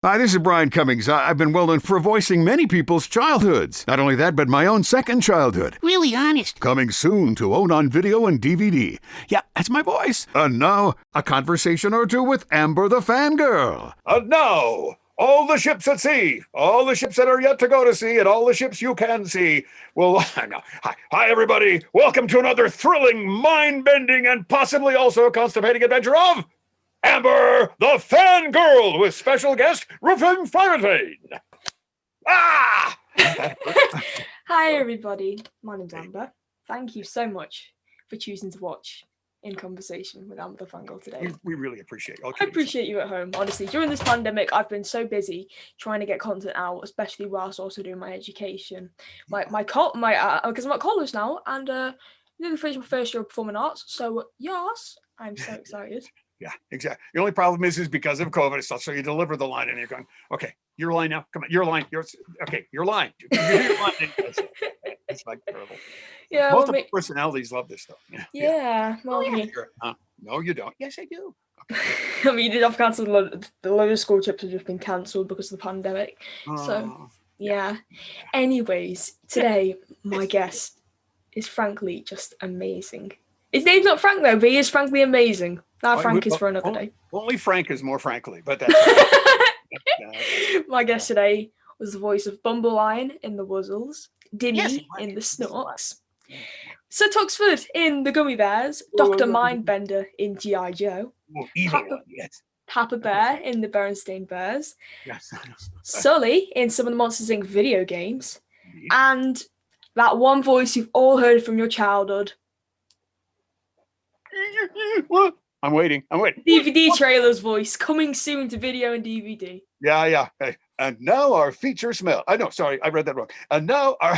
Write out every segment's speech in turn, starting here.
Hi, this is Brian Cummings. I've been well known for voicing many people's childhoods. Not only that, but my own second childhood. Really honest. Coming soon to own on video and DVD. Yeah, that's my voice. And now, a conversation or two with Amber the Fangirl. And now, all the ships at sea, all the ships that are yet to go to sea, and all the ships you can see. Well, hi, everybody. Welcome to another thrilling, mind-bending, and possibly also constipating adventure of Amber the Fangirl with special guest Rufin Fontaine. Ah! Hi everybody, my name's Amber. Thank you so much for choosing to watch In Conversation with Amber the Fangirl today. We really appreciate it. I appreciate you at home. Honestly, during this pandemic, I've been so busy trying to get content out, especially whilst also doing my education. Because I'm at college now, and nearly finished my first year of performing arts. So yes, I'm so excited. Yeah, exactly. The only problem is because of COVID, it's so you deliver the line and you're going, okay, your line now. Come on, your line. Your line. You do your line. It's like terrible. Yeah, multiple personalities love this stuff. Yeah. Well, no, you don't. Yes, I do. Okay. I mean, I've cancelled a load of school trips have just been cancelled because of the pandemic. So yeah. Anyways, today my guest is frankly just amazing. His name's not Frank though, but he is frankly amazing. That Frank is for another day. Only Frank is more frankly, but that's my guest today was the voice of Bumble Lion in the Wuzzles, Dimmy in the Snorks, Sir Tuxford in the Gummy Bears, Dr. Mindbender in G.I. Joe, Papa Bear in the Berenstain Bears, Sully in some of the Monsters Inc. video games, and that one voice you've all heard from your childhood. What? I'm waiting. DVD trailers voice coming soon to video and DVD. Yeah. Hey, and now our feature smell. I know. Sorry, I read that wrong. And now our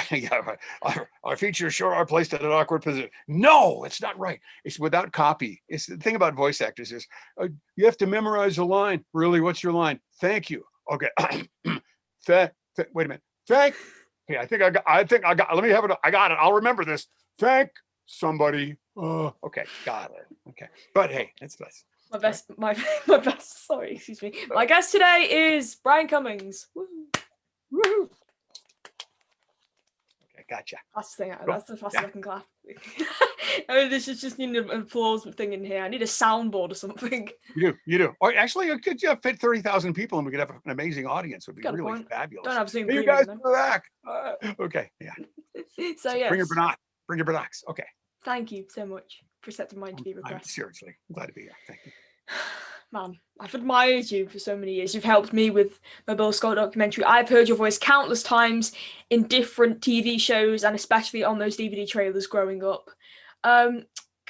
features sure are placed in an awkward position. No, it's not right. It's without copy. It's the thing about voice actors is you have to memorize a line. Really, what's your line? Thank you. Okay. Wait a minute. Thank. Okay, I think I got. Let me have it. I got it. I'll remember this. Thank somebody. Okay, got it. Okay, but hey, it's nice. My best. Sorry, excuse me. My guest today is Brian Cummings. Woo-hoo. Okay, gotcha. That's the thing. That's the fastest I can clap. I mean, this is just need an applause thing in here. I need a soundboard or something. You do. Or actually, it could fit 30,000 people, and we could have an amazing audience. It would be really fabulous. Don't have Zoom. Hey, you guys in the back. Okay, yeah. So yeah. Bring your binocs. Okay. Thank you so much for accepting my interview request. Seriously, I'm glad to be here. Thank you. Man, I've admired you for so many years. You've helped me with my Bill Scott documentary. I've heard your voice countless times in different TV shows and especially on those DVD trailers growing up. Can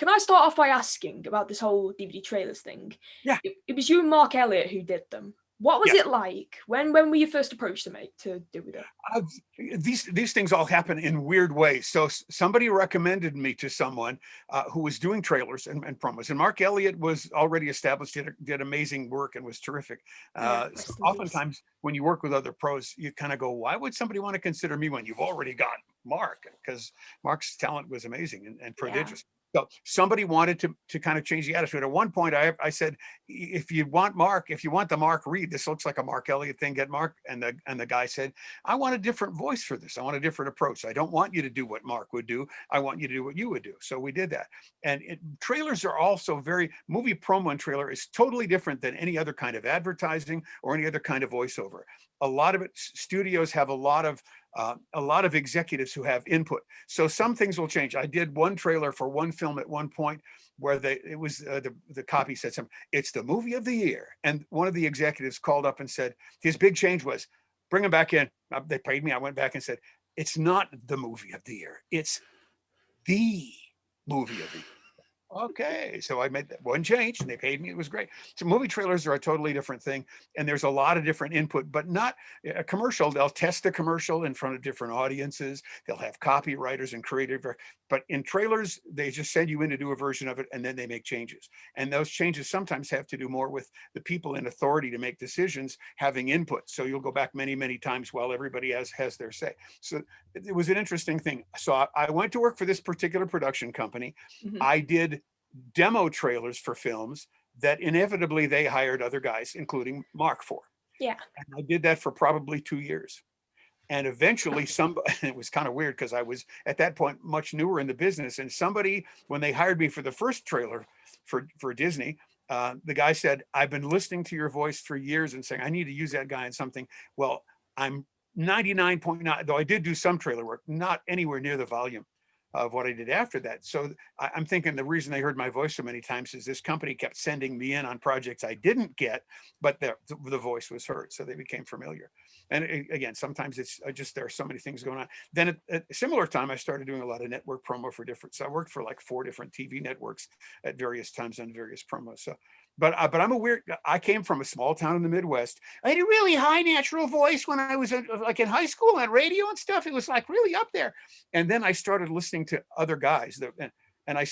I start off by asking about this whole DVD trailers thing? Yeah. It was you and Mark Elliott who did them. What was it like? When were you first approached to do it? These things all happen in weird ways. So somebody recommended me to someone who was doing trailers and promos, and Mark Elliott was already established, did amazing work and was terrific. So oftentimes when you work with other pros, you kind of go, why would somebody want to consider me when you've already got Mark? Because Mark's talent was amazing and prodigious. Yeah. So somebody wanted to kind of change the attitude. At one point, I said, if you want the Mark Reed, this looks like a Mark Elliott thing, get Mark. And the guy said, I want a different voice for this. I want a different approach. I don't want you to do what Mark would do. I want you to do what you would do. So we did that. And trailers are also movie promo and trailer is totally different than any other kind of advertising or any other kind of voiceover. A lot of it, studios have a lot of executives who have input. So some things will change. I did one trailer for one film at one point where the copy said something, it's the movie of the year. And one of the executives called up and said, his big change was, bring him back in. They paid me. I went back and said, it's not the movie of the year. It's the movie of the year. Okay, so I made that one change and they paid me. It was great. So movie trailers are a totally different thing. And there's a lot of different input, but not a commercial. They'll test the commercial in front of different audiences. They'll have copywriters and creative, but in trailers, they just send you in to do a version of it and then they make changes. And those changes sometimes have to do more with the people in authority to make decisions having input. So you'll go back many, many times while everybody has their say. So it was an interesting thing. So I went to work for this particular production company. Mm-hmm. I did demo trailers for films that inevitably they hired other guys, including Mark for. Yeah. And I did that for probably 2 years. And eventually somebody, it was kind of weird because I was at that point much newer in the business. And somebody, when they hired me for the first trailer for Disney, the guy said, I've been listening to your voice for years and saying, I need to use that guy in something. Well, I'm 99.9, though I did do some trailer work, not anywhere near the volume of what I did after that. So I'm thinking the reason they heard my voice so many times is this company kept sending me in on projects I didn't get, but the voice was heard. So they became familiar. And again, sometimes it's just, there are so many things going on. Then at a similar time, I started doing a lot of network promo for different, so I worked for like 4 different TV networks at various times on various promos. So, but I'm a weird, I came from a small town in the Midwest. I had a really high natural voice when I was like in high school on radio and stuff. It was like really up there. And then I started listening to other guys and I,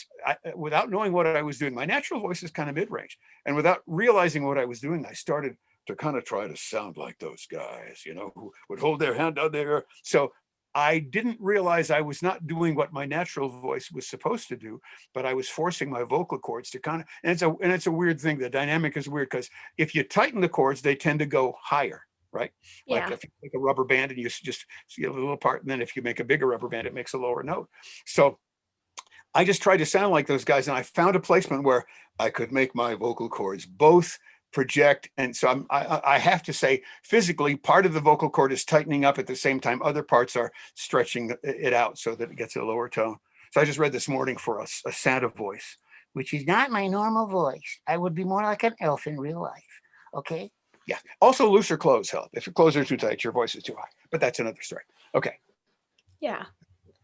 without knowing what I was doing, my natural voice is kind of mid-range. And without realizing what I was doing, I started to kind of try to sound like those guys, who would hold their hand out there. So I didn't realize I was not doing what my natural voice was supposed to do, but I was forcing my vocal cords to kind of, and it's a weird thing. The dynamic is weird because if you tighten the cords, they tend to go higher, right? Like if you make a rubber band and you just see a little part, and then if you make a bigger rubber band, it makes a lower note. So I just tried to sound like those guys, and I found a placement where I could make my vocal cords both project. And so I have to say, physically, part of the vocal cord is tightening up at the same time. Other parts are stretching it out so that it gets a lower tone. So I just read this morning for a Santa voice, which is not my normal voice. I would be more like an elf in real life. Okay. Yeah. Also, looser clothes help. If your clothes are too tight, your voice is too high. But that's another story. Okay. Yeah.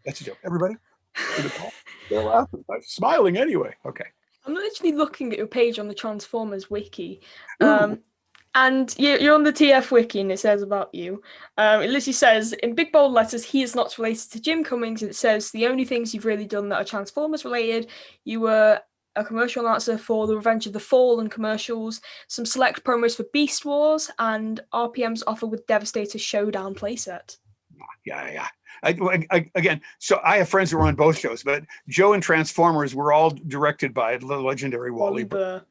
That's a joke. Everybody? They're laughing. I'm smiling anyway. Okay. I'm literally looking at your page on the Transformers wiki. And you're on the TF wiki and it says about you. It literally says, in big bold letters, he is not related to Jim Cummings. And it says, the only things you've really done that are Transformers related, you were a commercial announcer for the Revenge of the Fallen commercials, some select promos for Beast Wars, and RPM's offer with Devastator Showdown playset. Yeah. Again, so I have friends who were on both shows, but Joe and Transformers were all directed by the legendary Wally Burr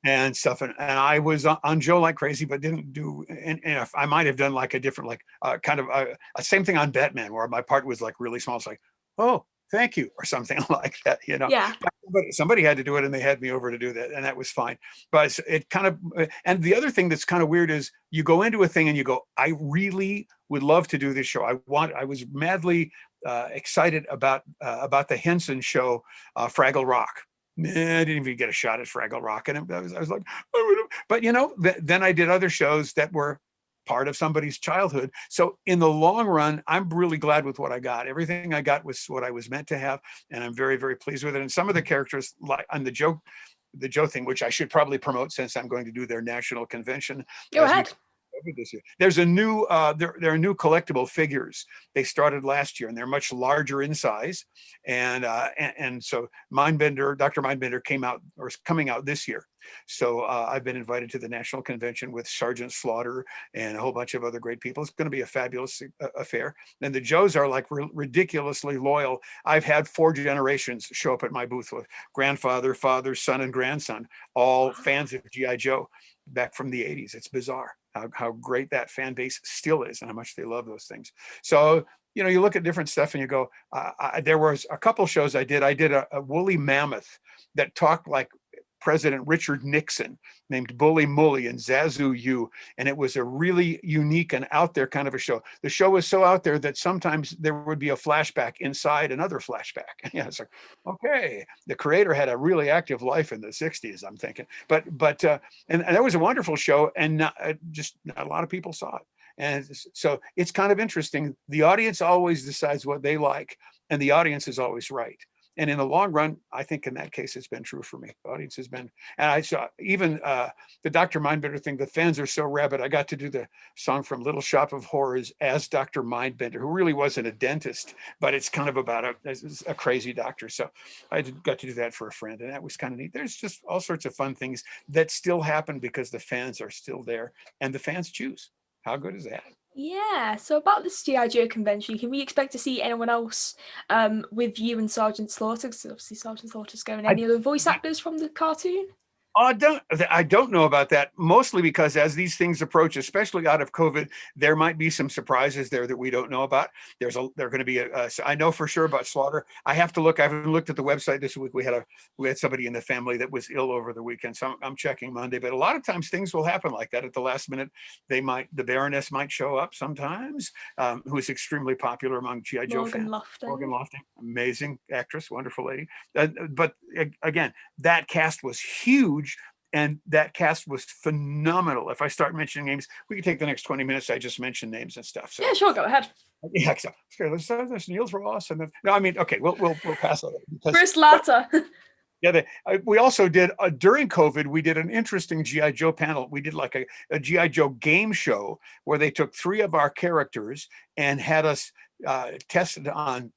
and stuff. And I was on Joe like crazy, but didn't do, and I might have done like a different, like kind of a same thing on Batman, where my part was like really small. It's like, oh, thank you, or something like that, Yeah. But somebody had to do it and they had me over to do that. And that was fine. But it kind of, and the other thing that's kind of weird is you go into a thing and you go, I really would love to do this show. I was madly excited about the Henson show, Fraggle Rock. I didn't even get a shot at Fraggle Rock. And I was like, but then I did other shows that were part of somebody's childhood. So in the long run, I'm really glad with what I got. Everything I got was what I was meant to have. And I'm very, very pleased with it. And some of the characters, like on the Joe thing, which I should probably promote since I'm going to do their national convention. Go ahead. This year. There's a new there are new collectible figures. They started last year and they're much larger in size. And so Dr. Mindbender came out, or is coming out this year. So I've been invited to the national convention with Sergeant Slaughter and a whole bunch of other great people. It's going to be a fabulous affair. And the Joes are like ridiculously loyal. I've had 4 generations show up at my booth with grandfather, father, son, and grandson, all fans of G.I. Joe back from the 80s. It's bizarre how great that fan base still is and how much they love those things. So, you look at different stuff and you go, there was a couple shows I did a woolly mammoth that talked like President Richard Nixon, named Bully Mully and Zazu U. And it was a really unique and out there kind of a show. The show was so out there that sometimes there would be a flashback inside another flashback. Yeah, it's like, okay, the creator had a really active life in the 60s, I'm thinking. But and that was a wonderful show, and not a lot of people saw it. And so it's kind of interesting. The audience always decides what they like, and the audience is always right. And in the long run, I think in that case, it's been true for me. The audience has been, and I saw even the Dr. Mindbender thing, the fans are so rabid. I got to do the song from Little Shop of Horrors as Dr. Mindbender, who really wasn't a dentist, but it's kind of about a crazy doctor. So I got to do that for a friend, and that was kind of neat. There's just all sorts of fun things that still happen because the fans are still there and the fans choose. How good is that? Yeah, so about this G.I. Joe convention, can we expect to see anyone else with you and Sergeant Slaughter? Because obviously Sergeant Slaughter's going. Any other voice actors from the cartoon? I don't know about that, mostly because as these things approach, especially out of COVID, there might be some surprises there that we don't know about. There going to be I know for sure about Slaughter. I have to look. I haven't looked at the website this week. We had somebody in the family that was ill over the weekend, so I'm checking Monday. But a lot of times things will happen like that at the last minute. The Baroness might show up sometimes, who is extremely popular among GI Joe fans. Morgan Lofting, amazing actress, wonderful lady. But again, that cast was huge. And that cast was phenomenal. If I start mentioning names, we can take the next 20 minutes. I just mentioned names and stuff. So yeah, sure, go ahead. Yeah, so okay, let's start this. Niels Ross, and then no, I mean, okay, we'll pass on it because Chris Latta. Yeah, we also did during COVID. We did an interesting GI Joe panel. We did like a GI Joe game show where they took 3 of our characters and had us tested on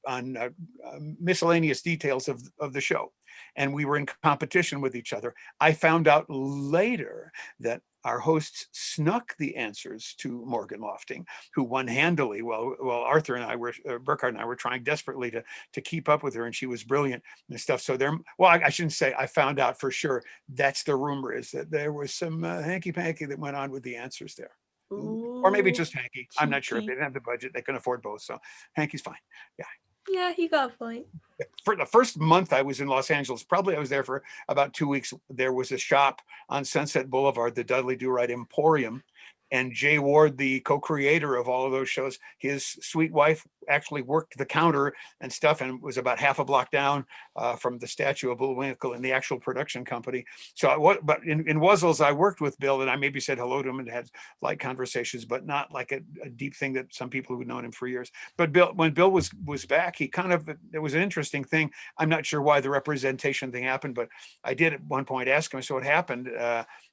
miscellaneous details of the show, and we were in competition with each other. I found out later that our hosts snuck the answers to Morgan Lofting, who won handily. Well, Arthur and I were, Burkhart and I were trying desperately to keep up with her, and she was brilliant and stuff. So I shouldn't say I found out for sure. That's the rumor, is that there was some hanky-panky that went on with the answers there. Ooh, or maybe just Hanky. I'm not sure. They didn't have the budget. They couldn't afford both. So Hanky's fine. Yeah. Yeah, he got a point. For the first month I was in Los Angeles, probably I was there for about 2 weeks. There was a shop on Sunset Boulevard, the Dudley Do-Right Emporium. And Jay Ward, the co-creator of all of those shows, his sweet wife actually worked the counter and stuff, and was about half a block down from the statue of Bullwinkle in the actual production company. So, but in Wuzzles, I worked with Bill, and I maybe said hello to him and had light conversations, but not like a deep thing that some people who'd known him for years. But when Bill was back, he it was an interesting thing. I'm not sure why the representation thing happened, but I did at one point ask him, so what happened?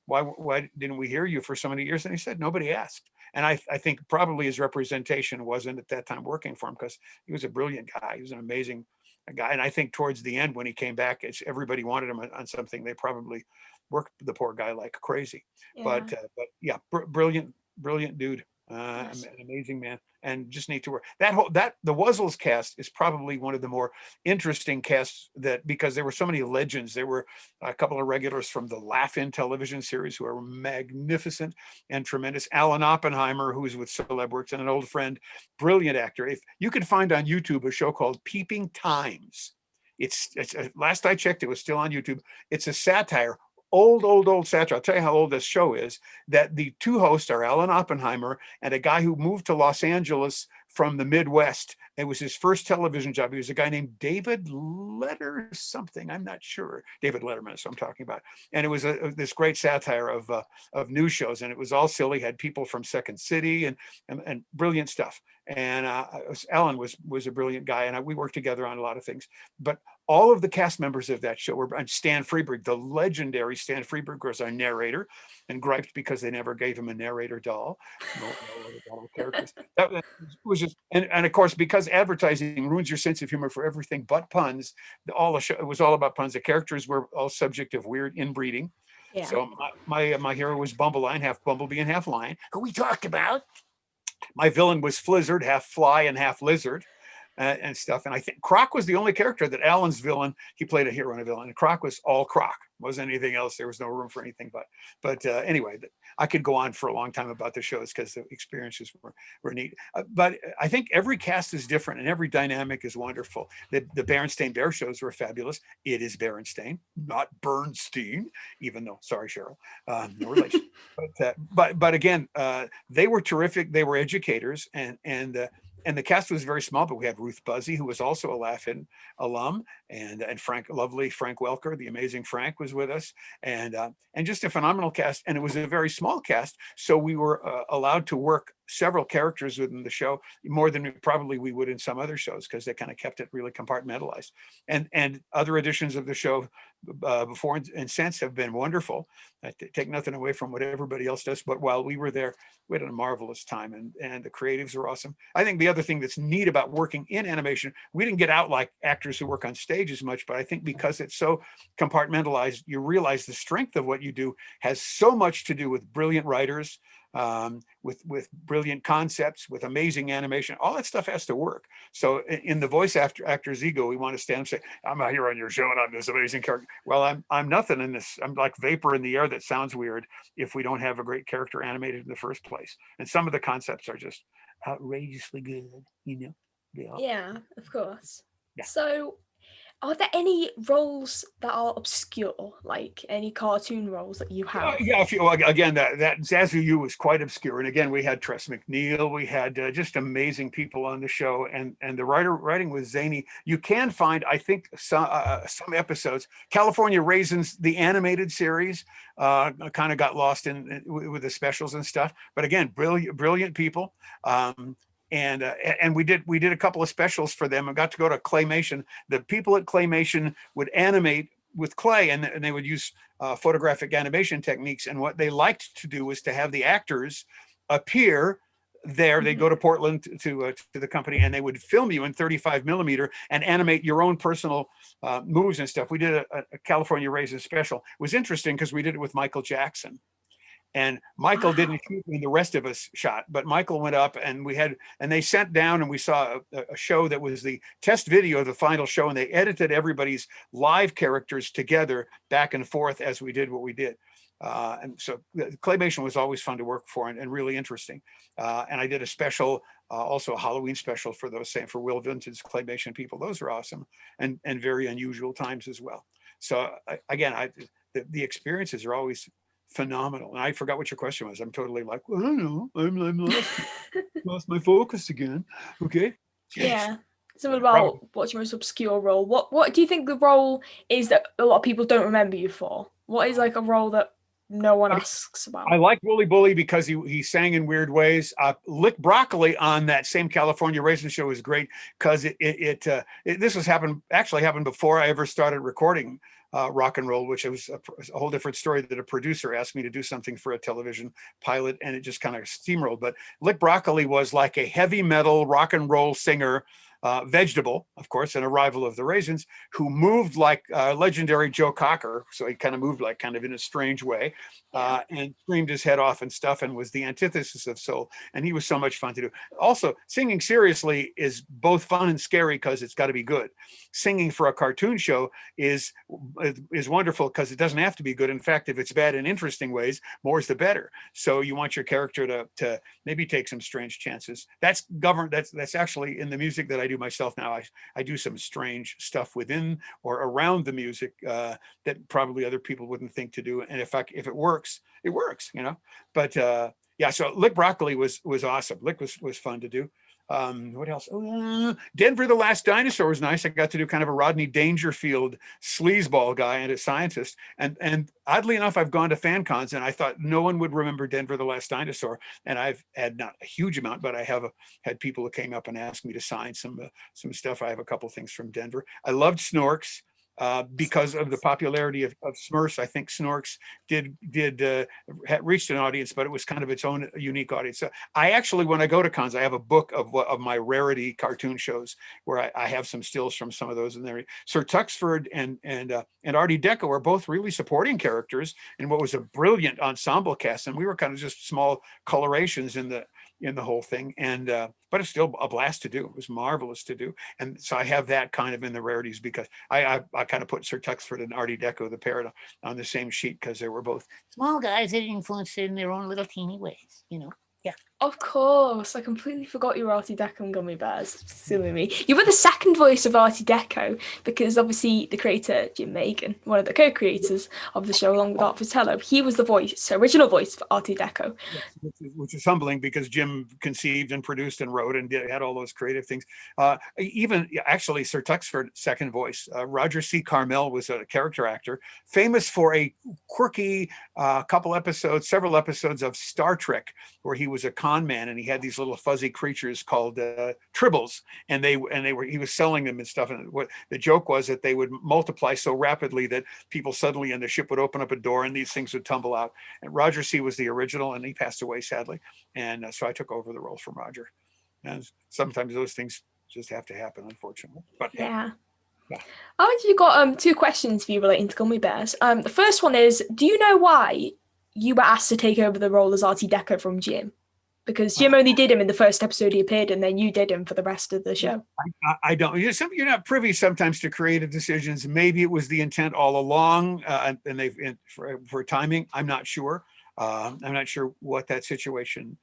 Why didn't we hear you for so many years? And he said, nobody asked. And I think probably his representation wasn't at that time working for him, because he was a brilliant guy. He was an amazing guy. And I think towards the end, when he came back, everybody wanted him on something. They probably worked the poor guy like crazy. Yeah. But yeah, brilliant dude. Yes. An amazing man, and just need to work the Wuzzles cast is probably one of the more interesting casts, because there were so many legends. There were a couple of regulars from the Laugh-In television series who are magnificent and tremendous. Alan Oppenheimer, who was with Celebworks, and an old friend, brilliant actor. If you can find on YouTube a show called Peeping Times, it's last I checked, it was still on YouTube. It's a satire. Old satire. I'll tell you how old this show is. That the 2 hosts are Alan Oppenheimer and a guy who moved to Los Angeles from the Midwest. It was his first television job. He was a guy named David something. I'm not sure. David Letterman is what I'm talking about. And it was this great satire of news shows, and it was all silly. Had people from Second City and brilliant stuff. And Alan was a brilliant guy, and we worked together on a lot of things. But all of the cast members of that show were, and Stan Freberg, the legendary Stan Freberg, was our narrator, and griped because they never gave him a narrator doll. No other doll characters. That was just, and of course, because advertising ruins your sense of humor for everything but puns, all the show, it was all about puns. The characters were all subject of weird inbreeding. Yeah. So my hero was Bumblelion, half bumblebee and half lion, who we talked about. My villain was Flizzard, half fly and half lizard. And stuff. And I think Croc was the only character that Alan's villain, he played a hero and a villain, and Croc was all Croc. Wasn't anything else. There was no room for anything but anyway, I could go on for a long time about the shows because the experiences were neat. But I think every cast is different and every dynamic is wonderful. The Berenstain Bear shows were fabulous. It is Berenstain, not Bernstein, even though, sorry, Cheryl, no relation. But again, they were terrific. They were educators, and the cast was very small, but we had Ruth Buzzy, who was also a Laugh-In alum, and lovely Frank Welker, the amazing Frank, was with us, and just a phenomenal cast. And it was a very small cast, so we were allowed to work several characters within the show, more than probably we would in some other shows, because they kind of kept it really compartmentalized. And other editions of the show before and since have been wonderful. I take nothing away from what everybody else does, but while we were there, we had a marvelous time, and the creatives are awesome. I think the other thing that's neat about working in animation, we didn't get out like actors who work on stage as much, but I think because it's so compartmentalized, you realize the strength of what you do has so much to do with brilliant writers, with brilliant concepts, with amazing animation. All that stuff has to work. So in the voice actor's ego, we want to stand and say, I'm out here on your show and I'm this amazing character. Well, I'm nothing in this. I'm like vapor in the air that sounds weird if we don't have a great character animated in the first place. And some of the concepts are just outrageously good, Yeah, of course. Yeah. So are there any roles that are obscure, like any cartoon roles that you have? Yeah, again, that Zazu Yu was quite obscure. And again, we had Tress McNeil, we had just amazing people on the show, and the writing was zany. You can find, I think, some episodes. California Raisins, the animated series, kind of got lost with the specials and stuff. But again, brilliant people. And we did a couple of specials for them. I got to go to Claymation. The people at Claymation would animate with clay, and they would use photographic animation techniques. And what they liked to do was to have the actors appear there. They'd go to Portland to the company, and they would film you in 35 millimeter and animate your own personal moves and stuff. We did a California Raisin special. It was interesting because we did it with Michael Jackson. And Michael didn't shoot when the rest of us shot, but Michael went up, and they sent down, and we saw a show that was the test video of the final show, and they edited everybody's live characters together back and forth as we did what we did. And so Claymation was always fun to work for, and really interesting. And I did a special, also a Halloween special for Will Vinton's Claymation people. Those are awesome and very unusual times as well. So again, the experiences are always phenomenal. And I forgot what your question was. I'm totally like, well, I don't know. I'm lost my focus again. Okay. Yeah. Something about what's your most obscure role. What do you think the role is that a lot of people don't remember you for? What is like a role that no one asks about? I like Wooly Bully because he sang in weird ways. Lick Broccoli on that same California Raisin show was great because this actually happened before I ever started recording rock and roll, which was a whole different story, that a producer asked me to do something for a television pilot, and it just kind of steamrolled. But Lick Broccoli was like a heavy metal rock and roll singer, Vegetable, of course, an arrival of the Raisins, who moved like legendary Joe Cocker. So he kind of moved like kind of in a strange way, and screamed his head off and stuff, and was the antithesis of soul. And he was so much fun to do. Also, singing seriously is both fun and scary because it's got to be good. Singing for a cartoon show is wonderful because it doesn't have to be good. In fact, if it's bad in interesting ways, more's the better. So you want your character to maybe take some strange chances. That's actually in the music that I do myself now. I do some strange stuff within or around the music that probably other people wouldn't think to do. And if it works, it works, But yeah, so Lick Broccoli was awesome. Lick was fun to do. What else? Denver the Last Dinosaur was nice. I got to do kind of a Rodney Dangerfield sleazeball guy and a scientist. And oddly enough, I've gone to fan cons, and I thought no one would remember Denver the Last Dinosaur. And I've had not a huge amount, but I have had people who came up and asked me to sign some stuff. I have a couple things from Denver. I loved Snorks. Because of the popularity of Smurfs. I think Snorks did reached an audience, but it was kind of its own unique audience. So I actually, when I go to cons, I have a book of my rarity cartoon shows where I have some stills from some of those in there. Sir Tuxford and Artie Deco are both really supporting characters in what was a brilliant ensemble cast, and we were kind of just small colorations in the whole thing. And but it's still a blast to do. It was marvelous to do. And so I have that kind of in the rarities because I kind of put Sir Tuxford and Artie Deco, the parrot, on the same sheet because they were both small guys that influenced it in their own little teeny ways, Yeah. Of course, I completely forgot you were Artie Deco and Gummy Bears. Silly me. You were the second voice of Artie Deco because obviously the creator, Jim Megan, one of the co-creators of the show along with Art Vitello, he was the original voice for Artie Deco. Yes, which is humbling because Jim conceived and produced and wrote and had all those creative things. Even actually Sir Tuxford, second voice. Roger C. Carmel was a character actor, famous for a quirky several episodes of Star Trek, where he was a con man and he had these little fuzzy creatures called tribbles, and he was selling them and stuff. And what the joke was that they would multiply so rapidly that people suddenly in the ship would open up a door and these things would tumble out. And Roger C. was the original, and he passed away sadly. And so I took over the role from Roger. And sometimes those things just have to happen, unfortunately. But yeah. I've actually got two questions for you relating to Gummy Bears. The first one is, do you know why you were asked to take over the role as Artie Decker from Jim, because Jim only did him in the first episode he appeared, and then you did him for the rest of the show. I don't. You're not privy sometimes to creative decisions. Maybe it was the intent all along, and they've for timing. I'm not sure. I'm not sure what that situation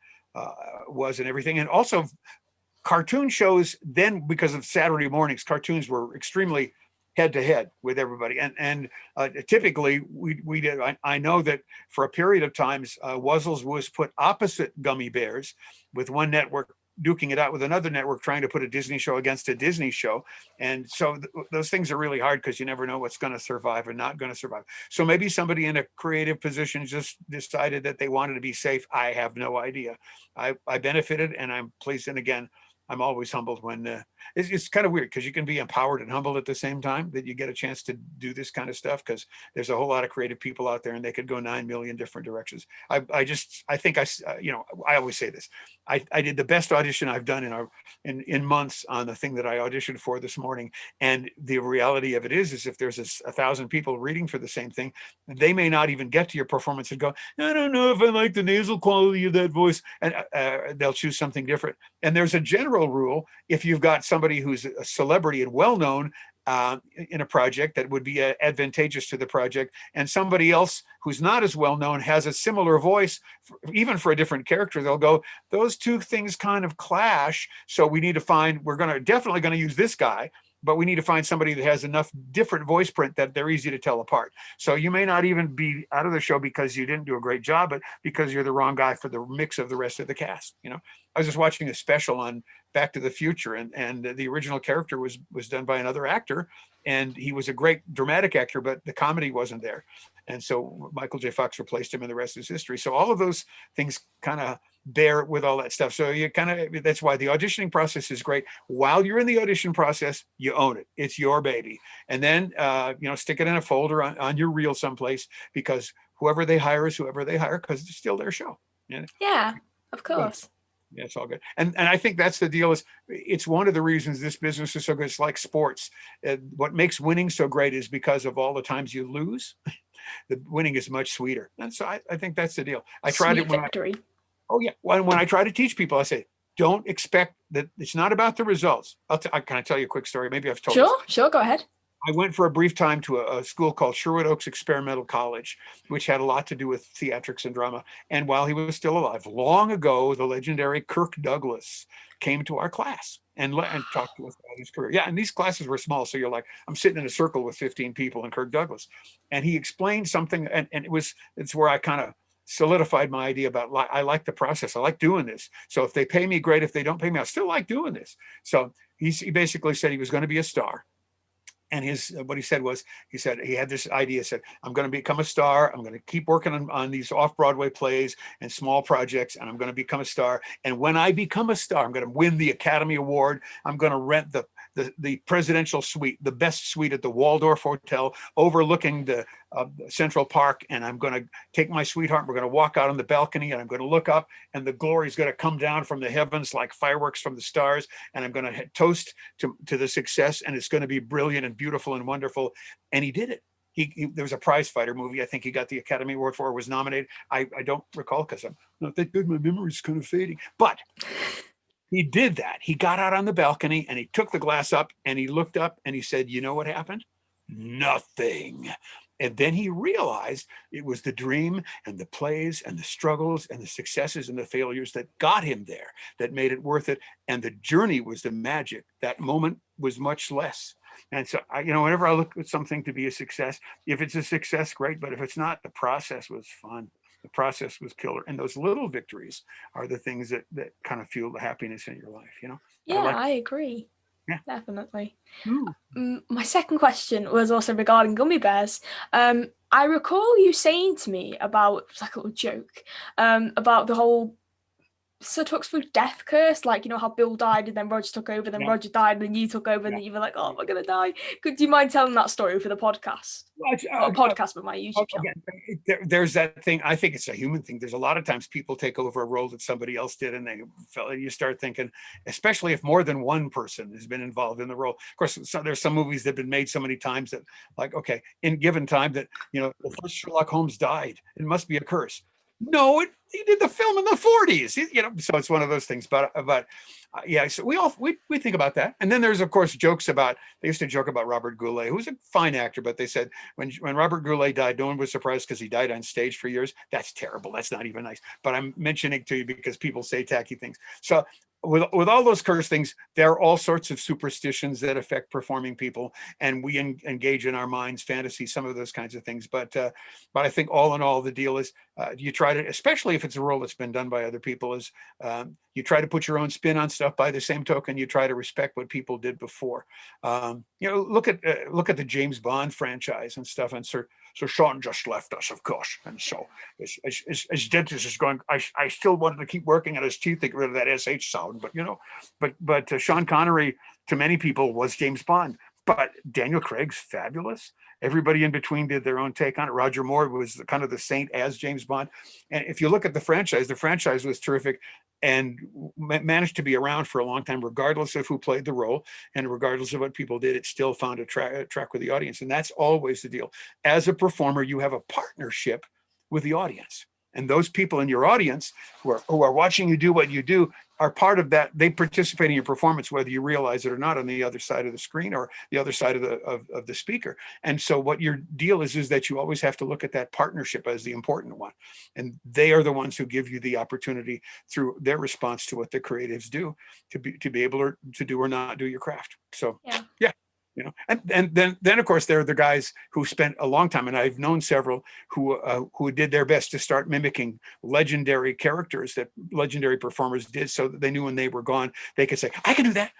was and everything. And also, cartoon shows then, because of Saturday mornings, cartoons were extremely head to head with everybody, and typically we did. I know that for a period of times, Wuzzles was put opposite Gummy Bears, with one network duking it out with another network trying to put a Disney show against a Disney show. And so those things are really hard because you never know what's going to survive or not going to survive. So maybe somebody in a creative position just decided that they wanted to be safe. I have no idea. I benefited, and I'm pleased. And again, I'm always humbled when it's kind of weird, because you can be empowered and humbled at the same time, that you get a chance to do this kind of stuff, because there's a whole lot of creative people out there and they could go 9 million different directions. I think I always say this. I did the best audition I've done in months on the thing that I auditioned for this morning. And the reality of it is if there's 1,000 people reading for the same thing, they may not even get to your performance and go, I don't know if I like the nasal quality of that voice. And they'll choose something different. And there's a general rule: if you've got somebody who's a celebrity and well-known in a project, that would be advantageous to the project, and somebody else who's not as well-known has a similar voice, even for a different character, they'll go, those two things kind of clash. So we need to find, definitely going to use this guy, but we need to find somebody that has enough different voice print that they're easy to tell apart. So you may not even be out of the show because you didn't do a great job, but because you're the wrong guy for the mix of the rest of the cast. I was just watching a special on Back to the Future, and the original character was done by another actor, and he was a great dramatic actor, but the comedy wasn't there. And so Michael J. Fox replaced him, and the rest is history. So all of those things kind of bear with all that stuff. So that's why the auditioning process is great. While you're in the audition process, you own it. It's your baby. And then, stick it in a folder on your reel someplace, because whoever they hire is whoever they hire, because it's still their show. Yeah, of course. Yeah, it's all good. And I think that's the deal. It's one of the reasons this business is so good. It's like sports. What makes winning so great is because of all the times you lose. The winning is much sweeter. And so I think that's the deal. I tried it when victory. When I try to teach people, I say, don't expect that. It's not about the results. Can I tell you a quick story? Maybe I've told you. Sure, go ahead. I went for a brief time to a school called Sherwood Oaks Experimental College, which had a lot to do with theatrics and drama. And while he was still alive, long ago, the legendary Kirk Douglas came to our class and talked to us about his career. Yeah, and these classes were small, so you're like, I'm sitting in a circle with 15 people and Kirk Douglas. And he explained something, and it's where I kind of solidified my idea about, I like the process. I like doing this. So if they pay me, great. If they don't pay me, I still like doing this. So he basically said he was going to be a star. And what he said was, he had this idea, said, I'm going to become a star. I'm going to keep working on these off-Broadway plays and small projects, and I'm going to become a star. And when I become a star, I'm going to win the Academy Award. I'm going to rent the presidential suite, the best suite at the Waldorf Hotel overlooking the Central Park. And I'm going to take my sweetheart. We're going to walk out on the balcony, and I'm going to look up, and the glory is going to come down from the heavens like fireworks from the stars. And I'm going to toast to the success, and it's going to be brilliant and beautiful and wonderful. And he did it. There was a prize fighter movie I think he got the Academy Award for, was nominated. I don't recall because I'm not that good. My memory's kind of fading. But he did that. He got out on the balcony and he took the glass up and he looked up and he said, you know what happened? Nothing. And then he realized it was the dream and the plays and the struggles and the successes and the failures that got him there, that made it worth it. And the journey was the magic. That moment was much less. And so, whenever I look at something to be a success, if it's a success, great. But if it's not, the process was fun. The process was killer. And those little victories are the things that kind of fuel the happiness in your life, Yeah, I agree. Yeah. Definitely. My second question was also regarding gummy bears. I recall you saying to me about, it was like a little joke, about the whole Sir Tuxford death curse, like, you know how Bill died and then Roger took over, then Yeah. Roger died and then you took over, and then you were like, oh, am I gonna die? Do you mind telling that story for the podcast? Not a podcast, but my YouTube channel. There's that thing. I think it's a human thing. There's a lot of times people take over a role that somebody else did, and you start thinking, especially if more than one person has been involved in the role. Of course, there's some movies that have been made so many times that, like, okay, in given time that, the first Sherlock Holmes died. It must be a curse. No, he did the film in the 40s. So it's one of those things. But yeah, so we think about that. And then there's, of course, jokes about, they used to joke about Robert Goulet, who's a fine actor, but they said when Robert Goulet died, no one was surprised because he died on stage for years. That's terrible. That's not even nice. But I'm mentioning it to you because people say tacky things. So with all those curse things, there are all sorts of superstitions that affect performing people, and we engage in our minds fantasy, some of those kinds of things. But I think all in all, the deal is you try to, especially if it's a role that's been done by other people, is you try to put your own spin on stuff. By the same token, you try to respect what people did before. Look at the James Bond franchise and stuff. And Sir Sean just left us, of course. And so his dentist is going, I still wanted to keep working on his teeth to get rid of that SH sound. But Sean Connery, to many people, was James Bond. But Daniel Craig's fabulous. Everybody in between did their own take on it. Roger Moore was kind of the saint as James Bond. And if you look at the franchise was terrific and managed to be around for a long time, regardless of who played the role and regardless of what people did. It still found a track with the audience. And that's always the deal. As a performer, you have a partnership with the audience. And those people in your audience who are watching you do what you do are part of that. They participate in your performance, whether you realize it or not, on the other side of the screen or the other side of the speaker. And so what your deal is that you always have to look at that partnership as the important one. And they are the ones who give you the opportunity through their response to what the creatives do to be able to do or not do your craft. So yeah. And then of course there are the guys who spent a long time, and I've known several who did their best to start mimicking legendary characters that legendary performers did, so that they knew when they were gone they could say, I can do that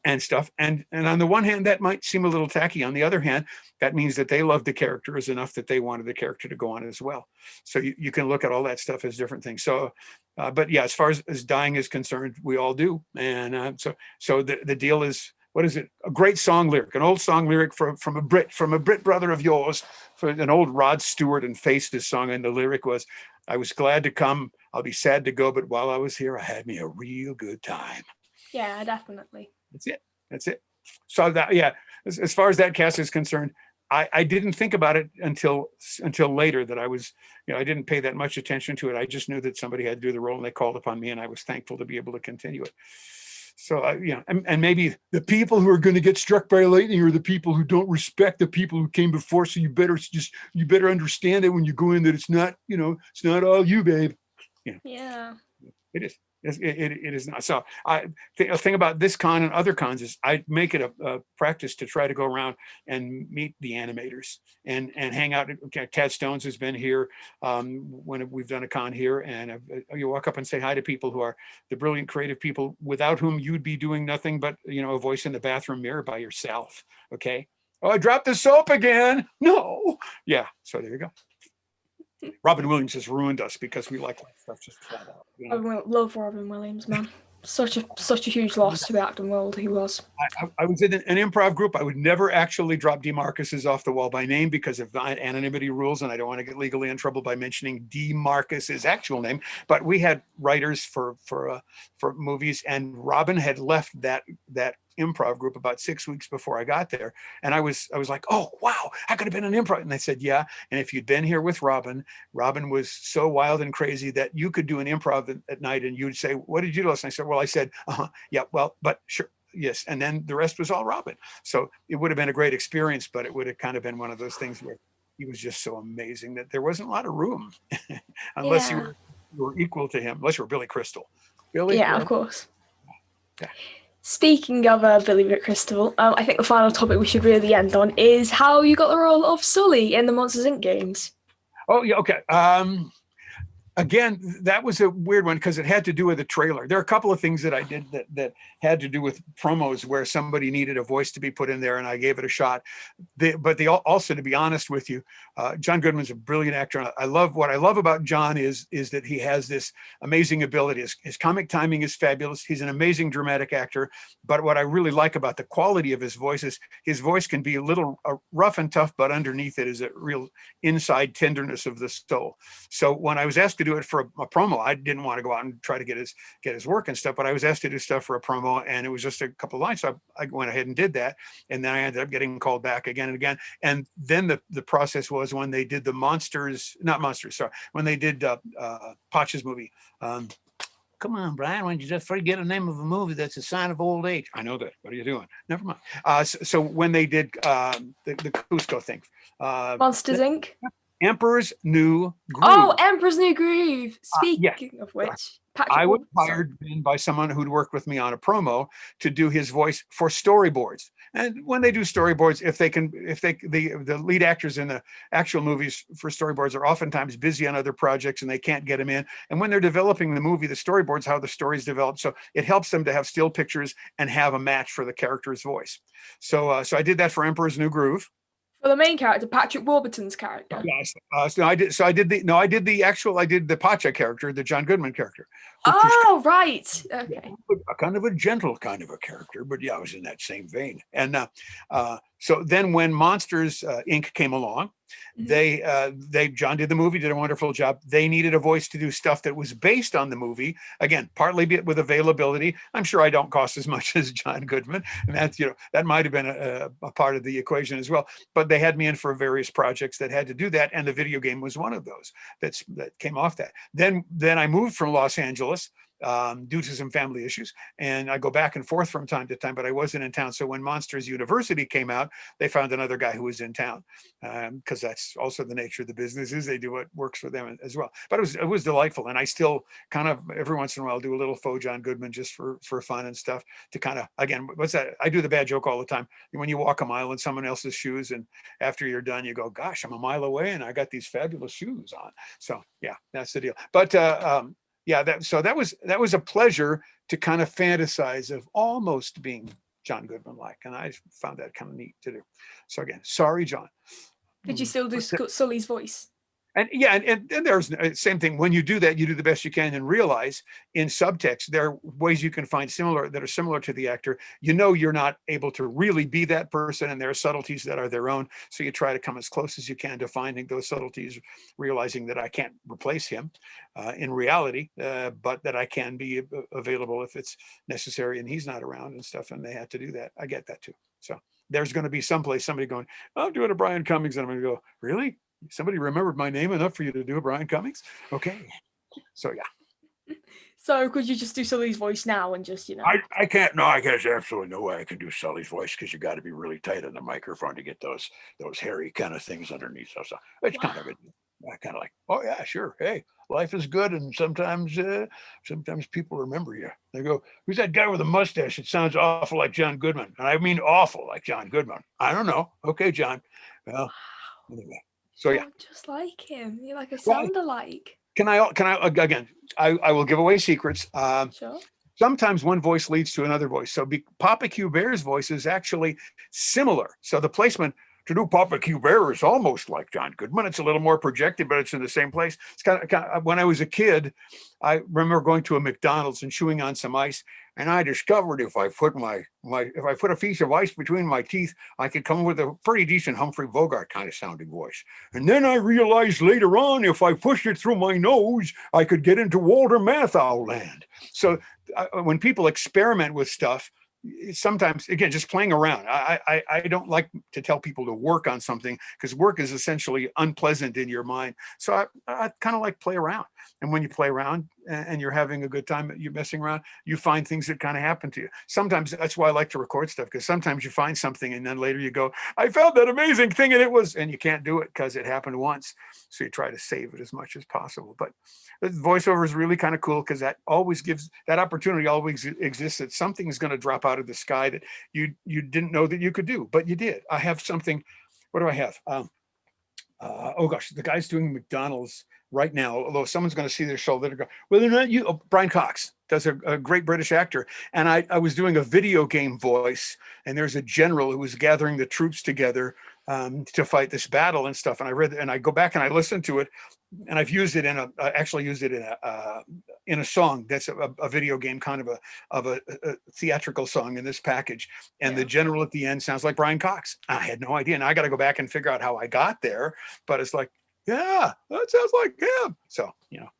and stuff. And on the one hand, that might seem a little tacky. On the other hand, that means that they loved the characters enough that they wanted the character to go on as well. So you can look at all that stuff as different things. So but yeah, as far as dying is concerned, we all do. And so the deal is, what is it? A great song lyric, an old song lyric from a Brit brother of yours, for an old Rod Stewart and Faces song. And the lyric was, I was glad to come, I'll be sad to go, but while I was here, I had me a real good time. Yeah, definitely. That's it. So that, yeah, as far as that cast is concerned, I didn't think about it until later, that I was, I didn't pay that much attention to it. I just knew that somebody had to do the role and they called upon me, and I was thankful to be able to continue it. So, and maybe the people who are going to get struck by lightning are the people who don't respect the people who came before. So you better understand it when you go in, that it's not, it's not all you, babe. Yeah. It is. It is not. So the thing about this con and other cons is I make it a practice to try to go around and meet the animators and hang out. Okay, Tad Stones has been here when we've done a con here, and you walk up and say hi to people who are the brilliant creative people without whom you'd be doing nothing but a voice in the bathroom mirror by yourself. Okay. Oh, I dropped the soap again. No. Yeah. So there you go. Robin Williams has ruined us because we like that stuff just flat out. I love Robin Williams, man. Such a huge loss to the acting world. He was. I was in an improv group. I would never actually drop DeMarcus's off the wall by name because of anonymity rules, and I don't want to get legally in trouble by mentioning DeMarcus's actual name. But we had writers for movies, and Robin had left that improv group about 6 weeks before I got there. And I was like, oh, wow, I could have been an improv. And they said, yeah. And if you'd been here with Robin was so wild and crazy that you could do an improv at night and you'd say, what did you do last night? I said, yeah, well, but sure. Yes. And then the rest was all Robin. So it would have been a great experience, but it would have kind of been one of those things where he was just so amazing that there wasn't a lot of room unless you were equal to him, unless you were Billy Crystal. Of course. Yeah. Speaking of Billy Crystal, I think the final topic we should really end on is how you got the role of Sully in the Monsters, Inc. games. Oh, yeah, okay. again, that was a weird one because it had to do with the trailer. There are a couple of things that I did that had to do with promos where somebody needed a voice to be put in there, and I gave it a shot. But they also, to be honest with you, John Goodman's a brilliant actor. And what I love about John is that he has this amazing ability. His comic timing is fabulous. He's an amazing dramatic actor. But what I really like about the quality of his voice is his voice can be a little rough and tough, but underneath it is a real inside tenderness of the soul. So when I was asked to do it for a promo, I didn't want to go out and try to get his work and stuff, but I was asked to do stuff for a promo, and it was just a couple of lines. So I went ahead and did that. And then I ended up getting called back again and again. And then the process was when they did when they did Potch's movie. Come on, Brian, why don't you just forget the name of a movie that's a sign of old age? I know that. What are you doing? Never mind. So when they did the Cusco thing. Monsters, Inc.? Emperor's New Groove. Oh, Emperor's New Groove. Speaking of which, I was hired by someone who'd worked with me on a promo to do his voice for storyboards. And when they do storyboards, the lead actors in the actual movies for storyboards are oftentimes busy on other projects and they can't get them in. And when they're developing the movie, the storyboards, how the story's developed. So it helps them to have still pictures and have a match for the character's voice. So I did that for Emperor's New Groove. For the main character, Patrick Warburton's character. Yes. I did the Pacha character, the John Goodman character. Oh, right. Okay. A kind of a gentle kind of a character, but yeah, I was in that same vein. And so then when Monsters Inc. came along, John did the movie, did a wonderful job. They needed a voice to do stuff that was based on the movie. Again, partly with availability. I'm sure I don't cost as much as John Goodman, and that's, that might have been a part of the equation as well. But they had me in for various projects that had to do that, and the video game was one of those that came off that. Then I moved from Los Angeles due to some family issues, and I go back and forth from time to time, but I wasn't in town. So when Monsters University came out, they found another guy who was in town, because that's also the nature of the business, is they do what works for them as well. But it was delightful, and I still kind of every once in a while do a little faux John Goodman just for fun and stuff, to kind of, again, what's that? I do the bad joke all the time. When you walk a mile in someone else's shoes, and after you're done, you go, gosh, I'm a mile away and I got these fabulous shoes on. So yeah, that's the deal. But yeah, that was a pleasure to kind of fantasize of almost being John Goodman-like, and I found that kind of neat to do. So again, sorry, John. Did you still do Sully's voice? And yeah, and there's same thing. When you do that, you do the best you can, and realize in subtext there are ways you can find that are similar to the actor. You're not able to really be that person, and there are subtleties that are their own. So you try to come as close as you can to finding those subtleties, realizing that I can't replace him in reality, but that I can be available if it's necessary, and he's not around and stuff, and they have to do that. I get that too. So there's going to be someplace somebody going, I'm doing a Brian Cummings, and I'm going to go, really? Somebody remembered my name enough for you to do a Brian Cummings? Okay. So yeah. So could you just do Sully's voice now and just, I can't. No, I guess absolutely no way I can do Sully's voice, because you got to be really tight on the microphone to get those hairy kind of things underneath. So it's kind of like, oh yeah, sure. Hey, life is good, and sometimes people remember you. They go, who's that guy with a mustache? It sounds awful like John Goodman, and I mean awful like John Goodman. I don't know. Okay, John. Well, anyway. So yeah, just like him. You're like a sound alike. Can I again? I will give away secrets. Sure. Sometimes one voice leads to another voice. So Papa Q Bear's voice is actually similar. So the placement to do Papa Q Bear is almost like John Goodman. It's a little more projected, but it's in the same place. It's kind of when I was a kid, I remember going to a McDonald's and chewing on some ice, and I discovered if I put a piece of ice between my teeth, I could come up with a pretty decent Humphrey Bogart kind of sounding voice. And then I realized later on, if I pushed it through my nose, I could get into Walter Matthau land. So when people experiment with stuff, sometimes, again, just playing around. I don't like to tell people to work on something, because work is essentially unpleasant in your mind. So I kind of like play around. And when you play around and you're having a good time, you're messing around, you find things that kind of happen to you. Sometimes that's why I like to record stuff, because sometimes you find something and then later you go, I found that amazing thing, and you can't do it because it happened once. So you try to save it as much as possible. But voiceover is really kind of cool, because that opportunity always exists, that something is going to drop out of the sky that you didn't know that you could do, but you did. I have something. What do I have? Oh gosh, the guy's doing McDonald's. right now, although someone's going to see this show, they're going, well, they're not you. Oh, Brian Cox does a great British actor. And I was doing a video game voice, and there's a general who was gathering the troops together to fight this battle and stuff. And I go back and I listen to it, and I've used it I actually used it in a song that's a video game kind of a theatrical song in this package. And the general at the end sounds like Brian Cox. I had no idea. And I got to go back and figure out how I got there, but it's like, yeah, that sounds like him. So,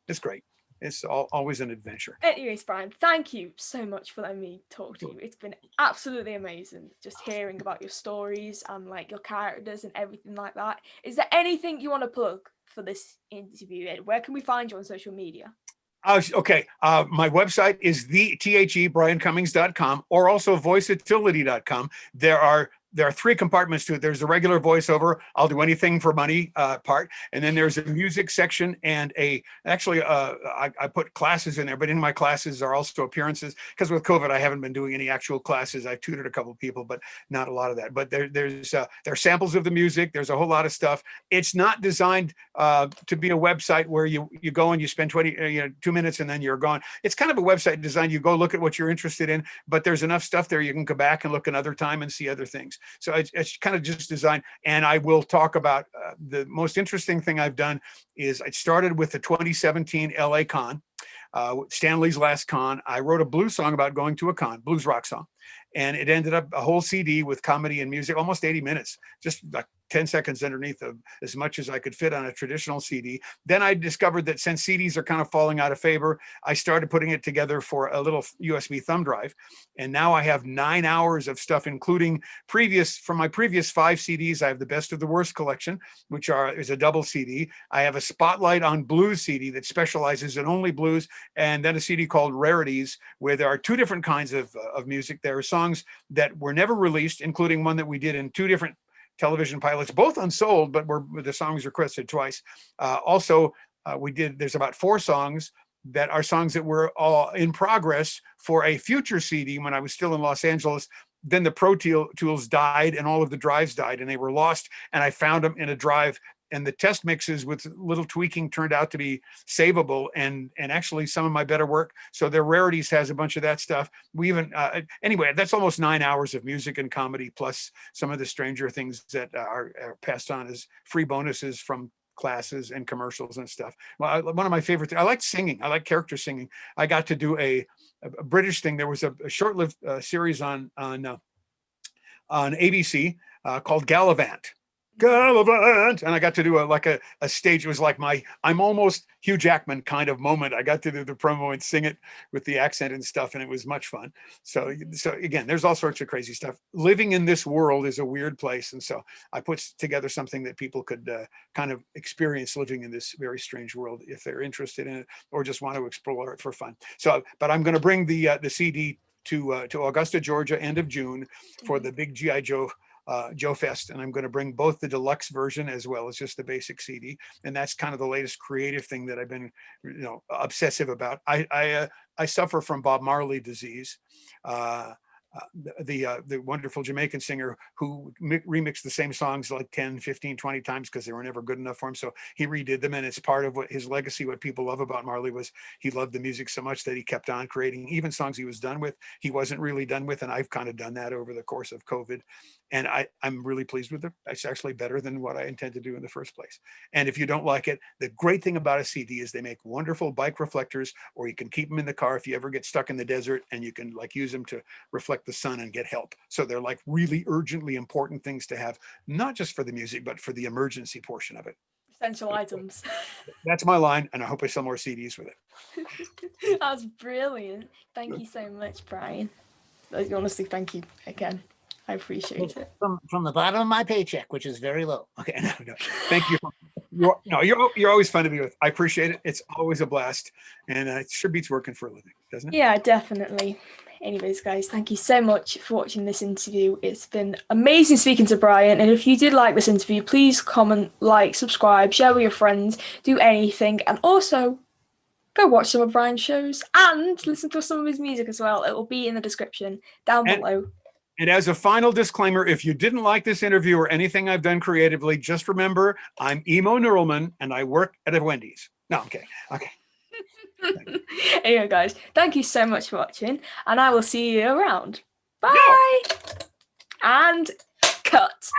it's great. It's always an adventure. Anyways, Brian, thank you so much for letting me talk to you. It's been absolutely amazing just hearing about your stories and like your characters and everything like that. Is there anything you want to plug for this interview? Where can we find you on social media? Okay. My website is briancummings.com, or also voiceutility.com. There are three compartments to it. There's the regular voiceover, I'll do anything for money part. And then there's a music section and I put classes in there, but in my classes are also appearances, because with COVID, I haven't been doing any actual classes. I've tutored a couple of people, but not a lot of that. But there are samples of the music. There's a whole lot of stuff. It's not designed to be a website where you go and you spend 2 minutes and then you're gone. It's kind of a website designed, you go look at what you're interested in, but there's enough stuff there you can go back and look another time and see other things. So it's kind of just designed. And I will talk about the most interesting thing I've done is I started with the 2017 LA Con, Stanley's last con. I wrote a blues song about going to a con, blues rock song. And it ended up a whole CD with comedy and music, almost 80 minutes, just like 10 seconds underneath of as much as I could fit on a traditional CD. Then I discovered that since CDs are kind of falling out of favor, I started putting it together for a little USB thumb drive. And now I have 9 hours of stuff, including from my previous 5 CDs. I have the Best of the Worst collection, which is a double CD. I have a Spotlight on Blues CD that specializes in only blues, and then a CD called Rarities, where there are 2 different kinds of music. There are songs that were never released, including one that we did in 2 different television pilots, both unsold, but the songs requested twice. There's about 4 songs that are songs that were all in progress for a future CD when I was still in Los Angeles. Then the Pro Tools died and all of the drives died and they were lost. And I found them in a drive, and the test mixes with little tweaking turned out to be savable and actually some of my better work. So their Rarities has a bunch of that stuff. We even, anyway, that's almost 9 hours of music and comedy, plus some of the stranger things that are passed on as free bonuses from classes and commercials and stuff. Well, one of my favorite things, I like singing. I like character singing. I got to do a British thing. There was a short-lived series on ABC called Gallivant. And I got to do a stage. It was like I'm almost Hugh Jackman kind of moment. I got to do the promo and sing it with the accent and stuff, and it was much fun. So again, there's all sorts of crazy stuff. Living in this world is a weird place, and so I put together something that people could kind of experience living in this very strange world if they're interested in it or just want to explore it for fun. So, but I'm going to bring the CD to Augusta, Georgia, end of June for the big G.I. Joe Fest, and I'm going to bring both the deluxe version as well as just the basic CD, and that's kind of the latest creative thing that I've been, obsessive about. I suffer from Bob Marley disease. The wonderful Jamaican singer who remixed the same songs like 10, 15, 20 times because they were never good enough for him. So he redid them, and it's part of what his legacy, what people love about Marley was he loved the music so much that he kept on creating even songs he was done with, he wasn't really done with. And I've kind of done that over the course of COVID. And I'm really pleased with it. It's actually better than what I intend to do in the first place. And if you don't like it, the great thing about a CD is they make wonderful bike reflectors, or you can keep them in the car if you ever get stuck in the desert, and you can use them to reflect the sun and get help. So they're like really urgently important things to have, not just for the music, but for the emergency portion of it. Essential items. That's my line, and I hope I sell more CDs with it. That's brilliant. Thank you so much, Brian. Honestly, thank you again. I appreciate it. From the bottom of my paycheck, which is very low. Okay, no. Thank you. You're always fun to be with. I appreciate it. It's always a blast, and it sure beats working for a living, doesn't it? Yeah, definitely. Anyways, guys, thank you so much for watching this interview. It's been amazing speaking to Brian, and if you did like this interview, please comment, like, subscribe, share with your friends, do anything, and also go watch some of Brian's shows and listen to some of his music as well. It will be in the description down below. And as a final disclaimer, if you didn't like this interview or anything I've done creatively, just remember I'm Emo Neuralman and I work at a Wendy's. No, I'm kidding. Okay. Anyway, guys, thank you so much for watching, and I will see you around. Bye! And cut.